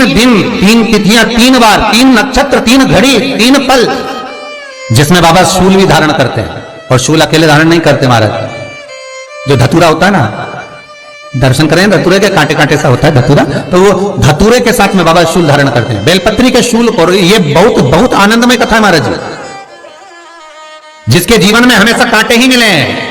3 दिन 3 तिथियां 3 बार 3 नक्षत्र 3 घड़ी 3 पल, जिसमें बाबा शूल भी धारण करते हैं। और शूल अकेले धारण नहीं करते महाराज, जो धतूरा होता है ना, दर्शन करें धतूरे के कांटे कांटे सा होता है धतूरा, तो वो धतूरे के साथ में बाबा शूल धारण करते हैं, बेलपत्री के शूल को। ये बहुत बहुत आनंदमय कथा है महाराज जी, जिसके जीवन में हमेशा कांटे ही मिले हैं।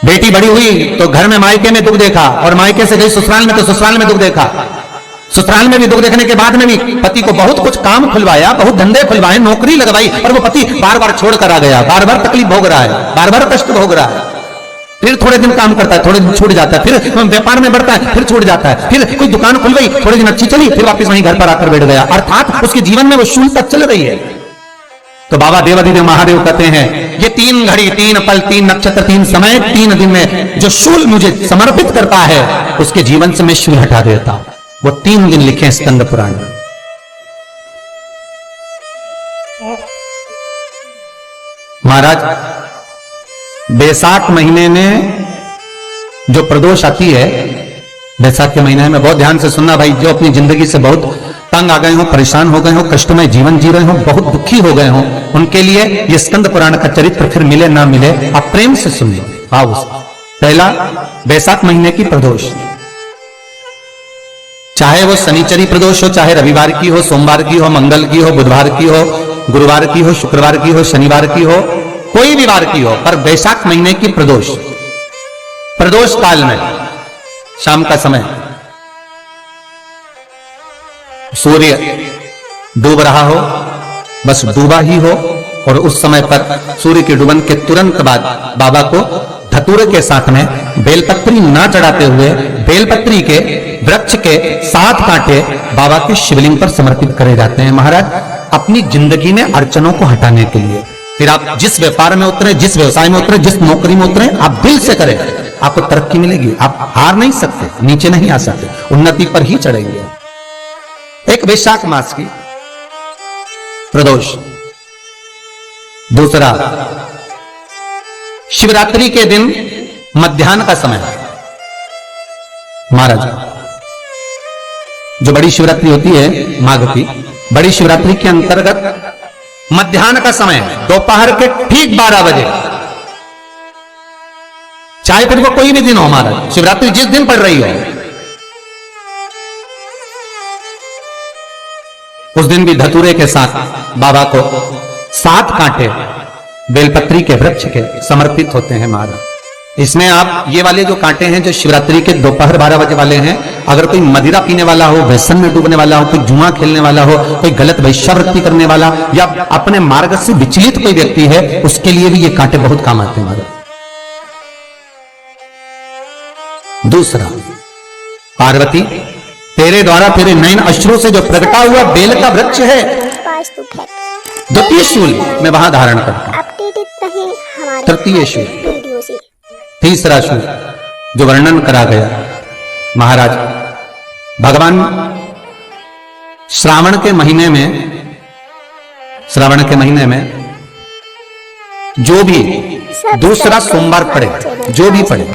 बेटी बड़ी हुई तो घर में मायके में दुख देखा, और मायके से गई ससुराल में तो ससुराल में दुख देखा। ससुराल में भी दुख देखने के बाद में भी पति को बहुत कुछ काम खुलवाया, बहुत धंधे खुलवाए, नौकरी लगवाई, और वो पति बार बार छोड़ कर आ गया, बार बार तकलीफ भोग रहा है, बार बार कष्ट भोग रहा है। फिर थोड़े दिन काम करता है, थोड़े दिन छूट जाता है, फिर व्यापार में बढ़ता है, फिर छूट जाता है, फिर कोई दुकान खुल गई, थोड़े दिन अच्छी चली, फिर वापस वहीं घर पर आकर बैठ गया। अर्थात उसके जीवन में वो शून्यता चल रही है। तो बाबा देवाधिदेव महादेव कहते हैं, ये 3 घड़ी 3 पल 3 नक्षत्र 3 समय 3 दिन में जो शूल मुझे समर्पित करता है, उसके जीवन से मैं शूल हटा देता हूं। वो 3 दिन लिखे स्कंद पुराण में। महाराज बैसाख महीने में जो प्रदोष आती है, बैसाख के महीने में बहुत ध्यान से सुनना भाई, जो अपनी जिंदगी से बहुत तंग आ गए हो, परेशान हो गए हो, कष्टमय जीवन जी रहे हो, बहुत दुखी हो गए हो, उनके लिए ये स्कंद पुराण का चरित्र फिर मिले ना मिले, आप प्रेम से सुन लो। आओ, पहला बैसाख महीने की प्रदोष, चाहे वो शनिचरी प्रदोष हो, चाहे रविवार की हो, सोमवार की हो, मंगल की हो, बुधवार की हो, गुरुवार की हो, शुक्रवार की हो, शनिवार की हो, कोई भी वार की हो, पर बैसाख महीने की प्रदोष, प्रदोष काल में शाम का समय सूर्य डूब रहा हो, बस डूबा ही हो, और उस समय पर सूर्य के डूबन के तुरंत बाद बाबा को धतूरे के साथ में बेलपत्री ना चढ़ाते हुए बेलपत्री के वृक्ष के 7 कांटे बाबा के शिवलिंग पर समर्पित करे जाते हैं महाराज, अपनी जिंदगी में अड़चनों को हटाने के लिए। फिर आप जिस व्यापार में उतरे, जिस व्यवसाय में उतरे, जिस नौकरी में उतरे, आप दिल से करें, आपको तरक्की मिलेगी। आप हार नहीं सकते, नीचे नहीं आ सकते, उन्नति पर ही चढ़ेंगे। एक वैशाख मास की प्रदोष, दूसरा शिवरात्रि के दिन मध्याह्न का समय महाराज, जो बड़ी शिवरात्रि होती है माघ की, बड़ी शिवरात्रि के अंतर्गत मध्याह्न का समय है, दोपहर के ठीक 12 बजे, चाहे फिर वो कोई भी दिन हो महाराज, शिवरात्रि जिस दिन पड़ रही हो, उस दिन भी धतूरे के साथ बाबा को 7 कांटे बेलपत्री के वृक्ष के समर्पित होते हैं महाराज। इसमें आप ये वाले जो कांटे हैं, जो शिवरात्रि के दोपहर 12 बजे वाले हैं, अगर कोई मदिरा पीने वाला हो, व्यसन में डूबने वाला हो, कोई जुआ खेलने वाला हो, कोई गलत वैश्यावृत्ति करने वाला, या अपने मार्ग से विचलित कोई व्यक्ति है, उसके लिए भी ये कांटे बहुत काम आते हैं महाराज। दूसरा, पार्वती तेरे द्वारा तेरे नयन अश्रु से जो प्रकटा हुआ बेल का वृक्ष है, द्वितीय शूल मैं वहां धारण करता हूं। तृतीय शूल, तीसरा शूल जो वर्णन करा गया महाराज, भगवान श्रावण के महीने में जो भी दूसरा सोमवार पड़े, जो भी पड़े,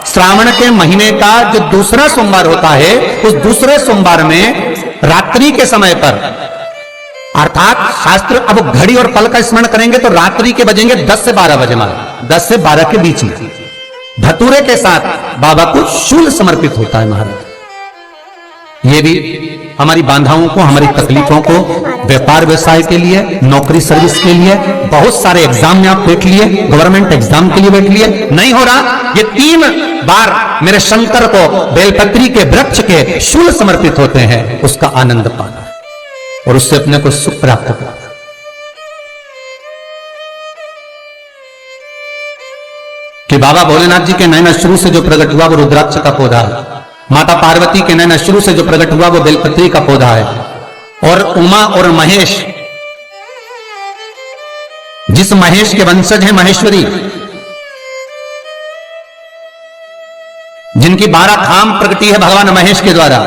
श्रावण के महीने का जो दूसरा सोमवार होता है, उस दूसरे सोमवार में रात्रि के समय पर, अर्थात शास्त्र अब घड़ी और पल का स्मरण करेंगे तो रात्रि के बजेंगे 10 से 12 बजे महाराज, 10 से 12 के बीच में धतूरे के साथ बाबा को शूल समर्पित होता है महाराज। ये भी हमारी बाधाओं को, हमारी तकलीफों को, व्यापार व्यवसाय के लिए, नौकरी सर्विस के लिए, बहुत सारे एग्जाम में आप बैठ लिए, गवर्नमेंट एग्जाम के लिए बैठ लिए, नहीं हो रहा, ये 3 बार मेरे शंकर को बेलपत्री के वृक्ष के शूल समर्पित होते हैं, उसका आनंद पाना और उससे अपने को सुख प्राप्त करना। कि बाबा भोलेनाथ जी के नयन अश्रु से जो प्रकट हुआ वो रुद्राक्ष का पौधा है, माता पार्वती के नयन अश्रु से जो प्रकट हुआ वो बेलपत्री का पौधा है, और उमा और महेश, जिस महेश के वंशज हैं महेश्वरी, जिनकी 12 धाम प्रगति है भगवान महेश के द्वारा।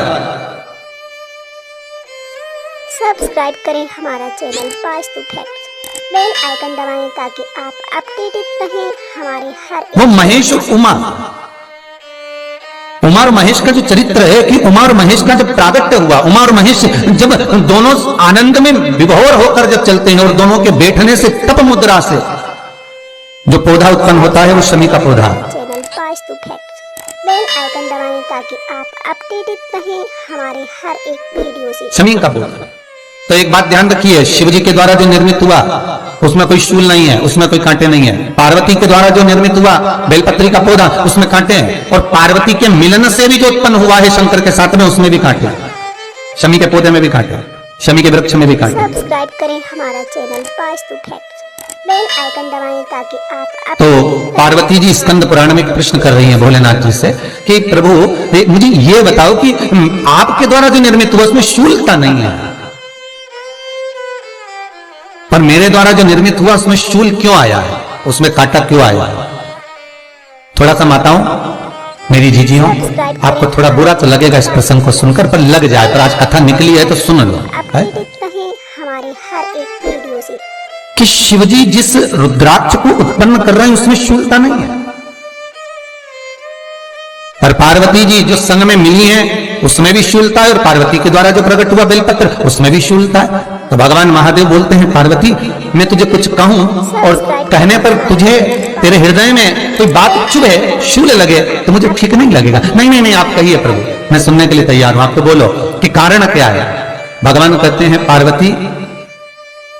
सब्सक्राइब करें हमारा channel Vastu facts, bell icon दबाएं ताकि आप अपडेटेड रहें हमारे हर। वो महेश उमा और महेश का जो चरित्र है कि उमा और महेश का जब प्रागट्य हुआ, उमा और महेश जब दोनों आनंद में विभोर होकर जब चलते हैं और दोनों के बैठने से तप मुद्रा से जो पौधा उत्पन्न होता है वो शमी का पौधा। Channel Vastu facts bell icon दबाएं ताकि आप अपडेटेड रहें हमारे हर एक वीडियो से। शमी का पौधा। तो एक बात ध्यान रखिए, शिव जी के द्वारा जो निर्मित हुआ उसमें कोई शूल नहीं है, उसमें कोई कांटे नहीं है। पार्वती के द्वारा जो निर्मित हुआ बेलपत्री का पौधा, उसमें कांटे हैं। और पार्वती के मिलन से भी जो उत्पन्न हुआ है शंकर के साथ में, उसमें भी कांटे हैं। शमी के पौधे में भी कांटे, शमी के वृक्ष में भी कांटे। सब्सक्राइब करें हमारा channel Vastu facts, bell icon दबाएं ताकि आप तो पार्वती जी स्कंद पुराण में एक प्रश्न कर रही हैं भोलेनाथ जी से कि प्रभु मुझे ये बताओ कि आपके द्वारा जो निर्मित हुआ उसमें शूलता नहीं है, पर मेरे द्वारा जो निर्मित हुआ उसमें शूल क्यों आया है, उसमें कांटा क्यों आया है? थोड़ा सा माताओं, मेरी जीजियों, आपको थोड़ा बुरा तो लगेगा इस प्रसंग को सुनकर, पर लग जाए, पर आज कथा निकली है तो सुन लो अपडेटेड रहें हमारे हर एक वीडियो से कि शिवजी जिस रुद्राक्ष को उत्पन्न कर रहे हैं उसमें शूलता नहीं है, पर पार्वती जी जो संग में मिली हैं उसमें भी शूलता है, और पार्वती के द्वारा जो प्रकट हुआ बेलपत्र उसमें भी शूलता है। तो भगवान महादेव बोलते हैं पार्वती मैं तुझे कुछ कहूं और कहने पर तुझे तेरे हृदय में कोई बात चुभे, शूल लगे तो मुझे ठीक नहीं लगेगा। नहीं नहीं नहीं, आप कहिए प्रभु, मैं सुनने के लिए तैयार हूं, आपको बोलो कि कारण क्या है। भगवान कहते हैं पार्वती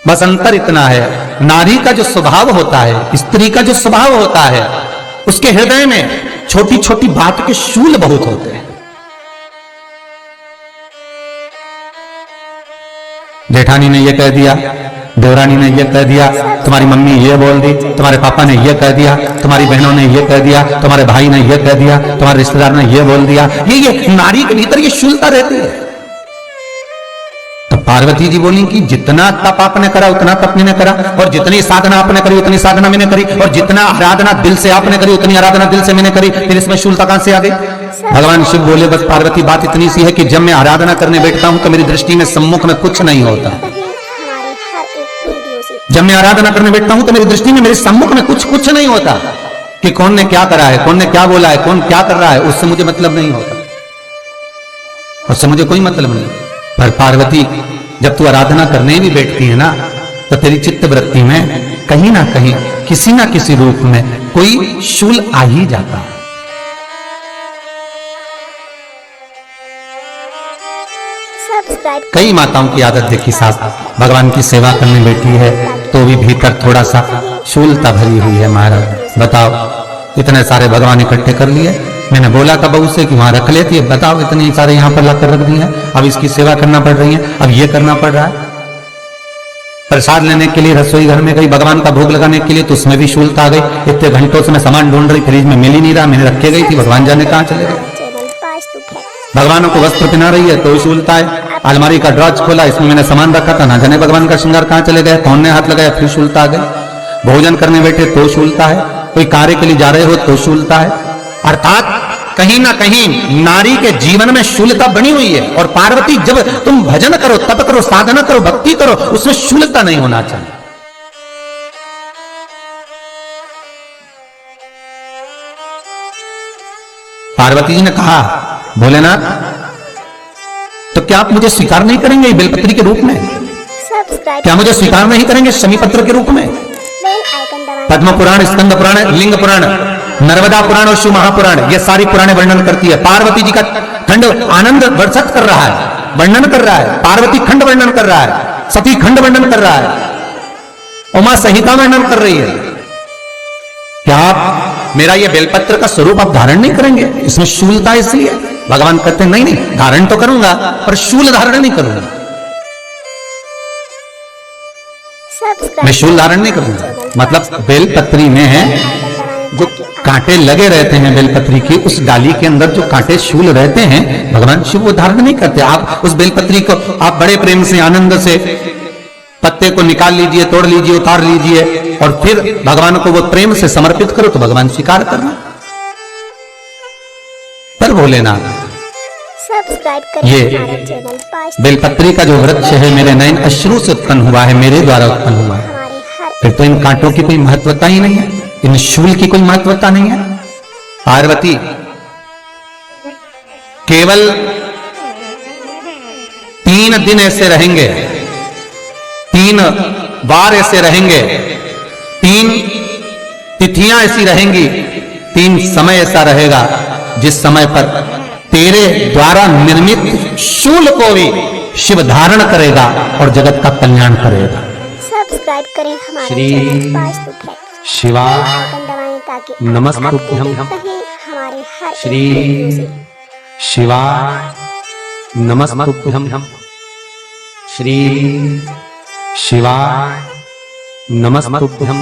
बस अंतर इतना है, नारी का जो स्वभाव होता है, स्त्री का जो स्वभाव होता है, उसके हृदय में छोटी छोटी बात के शूल बहुत होते हैं। जेठानी ने ये कह दिया, देवरानी ने ये कह दिया, तुम्हारी मम्मी ये बोल दी, तुम्हारे पापा ने ये कह दिया, तुम्हारी बहनों ने ये कह दिया, तुम्हारे भाई ने ये कह दिया, तुम्हारे रिश्तेदार ने ये बोल दिया। ये नारी के भीतर ये शूलता रहती है। तो पार्वती जी बोली कि जितना तप आपने करा उतना तप मैंने करा, और जितनी साधना आपने करी उतनी साधना मैंने करी, और जितना आराधना दिल से आपने करी उतनी आराधना दिल से मैंने करी, फिर इसमें शूलता कहां से आ गई? भगवान शिव बोले बस पार्वती बात इतनी सी है कि जब मैं आराधना करने बैठता हूं तो मेरी दृष्टि में सम्मुख में कुछ नहीं होता। हमारे हर एक वीडियो से जब मैं आराधना करने बैठता हूं तो मेरी दृष्टि में मेरे सम्मुख में कुछ नहीं होता कि कौन ने क्या करा है, कौन ने क्या बोला है, कौन क्या कर रहा है, उससे मुझे मतलब नहीं होता, उससे मुझे कोई मतलब नहीं। पर पार्वती जब तू आराधना करने भी बैठती है ना तो तेरी चित्त वृत्ति में कहीं ना कहीं किसी ना किसी रूप में कोई शूल आ ही जाता है। सब्सक्राइब कई माताओं की आदत देखी साहब, भगवान की सेवा करने बैठी है तो भी भीतर थोड़ा सा शूलता भरी हुई है। महाराज बताओ, इतने सारे भगवान इकट्ठे कर लिए, मैंने बोला था बहू से कि वहां रख लेती है, बताओ इतने सारे यहाँ पर लाकर रख दिए हैं, अब इसकी सेवा करना पड़ रही है, अब ये करना पड़ रहा है। प्रसाद लेने के लिए रसोई घर में गई, भगवान का भोग लगाने के लिए, तो उसमें भी शूलता आ गई। इतने घंटों से मैं सामान ढूंढ रही, फ्रिज में मिल ही नहीं रहा, मैंने रखे गई थी, भगवान जाने कहाँ चले गए। चैनल वास्तु फैक्ट्स भगवानों को वस्त्र पहना रही है तो शूलता है। अलमारी का ड्रॉज खोला, इसमें मैंने सामान रखा था, ना जाने भगवान का श्रृंगार कहाँ चले गए, कौन ने हाथ लगाया, फिर शूलता आ गई। भोजन करने बैठे तो शूलता है, कोई कार्य के लिए जा रहे हो तो शूलता है। अर्थात कहीं ना कहीं नारी के जीवन में शूलता बनी हुई है। और पार्वती जब तुम भजन करो, तप करो, साधना करो, भक्ति करो, उसमें शूलता नहीं होना चाहिए। पार्वती जी ने कहा भोलेनाथ तो क्या आप मुझे स्वीकार नहीं करेंगे बेलपत्री के रूप में? सब्सक्राइब क्या मुझे स्वीकार नहीं करेंगे शमी पत्र के रूप में? बेल आइकन दबाएं पद्म पुराण, स्कंद पुराण, लिंग पुराण, नर्मदा पुराण और शिव महापुराण, ये सारी पुराणे वर्णन करती है। पार्वती जी का खंड आनंद वर्षित कर रहा है, वर्णन कर रहा है। पार्वती खंड वर्णन कर रहा है, सती खंड वर्णन कर रहा है, उमा संहिता वर्णन कर रही है। क्या आप मेरा ये बेलपत्र का स्वरूप आप धारण नहीं करेंगे? इसमें शूलता इसलिए भगवान कहते हैं नहीं नहीं, धारण तो करूंगा पर शूल धारण नहीं करूंगा, मैं शूल धारण नहीं करूंगा। मतलब बेलपत्री में है जो कांटे लगे रहते हैं, बेलपत्री की उस डाली के अंदर जो कांटे शूल रहते हैं, भगवान शिव वो धारण नहीं करते। आप उस बेलपत्री को आप बड़े प्रेम से, आनंद से पत्ते को निकाल लीजिए, तोड़ लीजिए, उतार लीजिए, और फिर भगवान को वो प्रेम से समर्पित करो तो भगवान स्वीकार करना। पर भोलेनाथ सब्सक्राइब करें ये हमारा चैनल वास्तु बेलपत्री का जो वृक्ष है मेरे नयन अश्रु से उत्पन्न हुआ है, मेरे द्वारा उत्पन्न हुआ है, हमारे हर फिर तो इन कांटों की कोई महत्वता ही नहीं है, इन शूल की कोई महत्वता नहीं है। पार्वती केवल 3 दिन ऐसे रहेंगे, 3 बार ऐसे रहेंगे, 3 तिथियां ऐसी रहेंगी, 3 समय ऐसा रहेगा जिस समय पर तेरे द्वारा निर्मित शूल को भी शिव धारण करेगा और जगत का कल्याण करेगा। सब्सक्राइब करें हमारे श्री चैनल वास्तु फैक्ट्स, शिवाय आइकन दबाएं ताकि आप नमस्तुभ्यं। अपडेट रहें हमारे हर श्री एक वीडियो से। शिवाय नमस्तुभ्यं। श्री शिवाय नमस्तुभ्यं।